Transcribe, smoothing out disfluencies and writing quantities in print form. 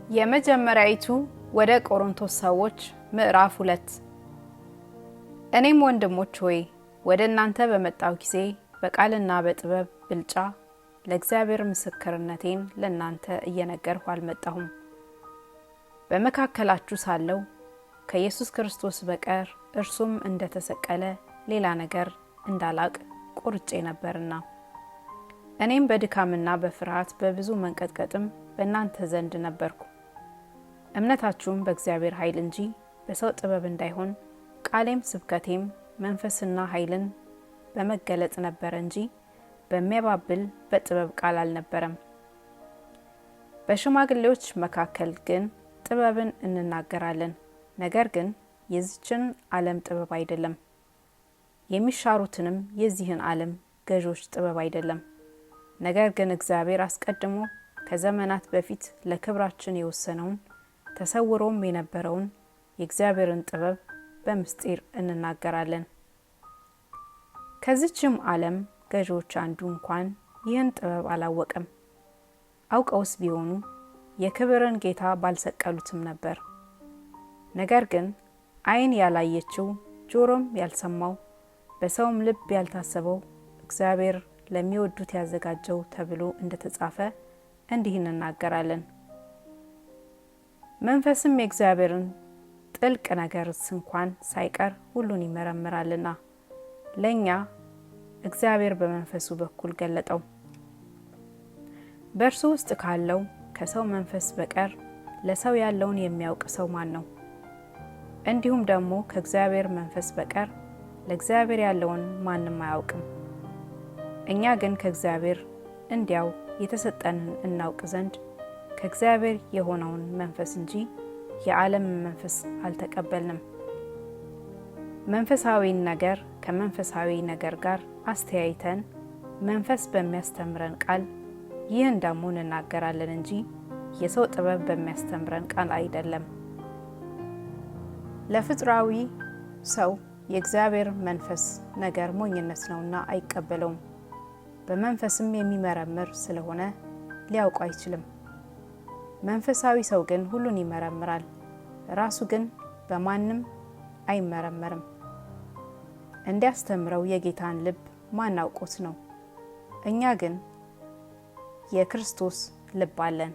የመጀመሪያይቱ ወደ ቆሮንቶስ ሰዎች ምዕራፍ 2 እኔም ወንድሞች ሆይ ወደ እናንተ በመጣው ጊዜ በቃልና በጥበብ ብልጫ ለእግዚአብሔር ምስክርነቴን ለእናንተ እየነገርኩ አልመጣሁም። በመካከላችሁ ሳለው ከኢየሱስ ክርስቶስ በቀር እርሱም እንደተሰቀለ ሌላ ነገር እንዳላቅ ቆርጬ ነበርና እኔም በድካምና በፍርሃት በብዙ መንቀጥቀጥም በእናንተ ዘንድ ነበርኩ። እምነታችሁም በእግዚአብሔር ኃይል እንጂ በሰው ጥበብ እንዳይሆን ቃሌም ስብከቴም መንፈስና ኃይልን በመገለጥ ነበር እንጂ በሚያባብል በጥበብ ቃል አልነበረም። በሽማግሌዎች መካከል ግን ጥበብን እንናገራለን፣ ነገር ግን የዚችን ዓለም ጥበብ አይደለም፣ የሚሻሩትንም የዚህን ዓለም ገዦች ጥበብ አይደለም። ነገር ግን እግዚአብሔር አስቀድሞ ከዘመናት በፊት ለክብራችን የወሰነውን ተሰውሮም የነበረውን የእግዚአብሔርን ጥበብ በምስጢር እንናገራለን። ከዚህችም ዓለም ገዦች አንዱ እንኳን ይህን ጥበብ አላወቀም። አውቀውስ ቢሆኑ የክብርን ጌታ ባልሰቀሉትም ነበር። ነገር ግን ዓይን ያላየችው ጆሮም ያልሰማው በሰውም ልብ ያልታሰበው እግዚአብሔር ለሚወዱት ያዘጋጀው ተብሎ እንደተጻፈ እንዲህ እንናገራለን። መንፈስም የእግዚአብሔርን ጥልቅ ነገርስ እንኳን ሳይቀር ሁሉን ይመረምራልና ለኛ እግዚአብሔር በመንፈሱ በኩል ገለጠው። በእርሱ ውስጥ ካለው ከሰው መንፈስ በቀር ለሰው ያለውን የሚያውቅ ሰው ማን ነው? እንዲሁም ደግሞ ከእግዚአብሔር መንፈስ በቀር ለእግዚአብሔር ያለውን ማንም አያውቅም። እኛ ግን ከእግዚአብሔር እንዲያው የተሰጠንን እናውቅ ዘንድ ከእግዚአብሔር የሆነውን መንፈስ እንጂ የዓለም መንፈስ አልተቀበልንም። መንፈሳዊን ነገር ከመንፈሳዊ ነገር ጋር አስተያይተን መንፈስ በሚያስተምረን ቃል ይህን ደግሞ እንናገራለን እንጂ የሰው ጥበብ በሚያስተምረን ቃል አይደለም። ለፍጥሯዊ ሰው የእግዚአብሔር መንፈስ ነገር ሞኝነት ነውና አይቀበለውም። በመንፈስም የሚመረምር ስለሆነ ሊያውቁ አይችልም። መንፈሳዊ ሰው ግን ሁሉን ይመረምራል፣ ራሱ ግን በማንም አይመረመርም። እንዲያስተምረው የጌታን ልብ ማን አውቆት ነው? እኛ ግን የክርስቶስ ልብ አለን።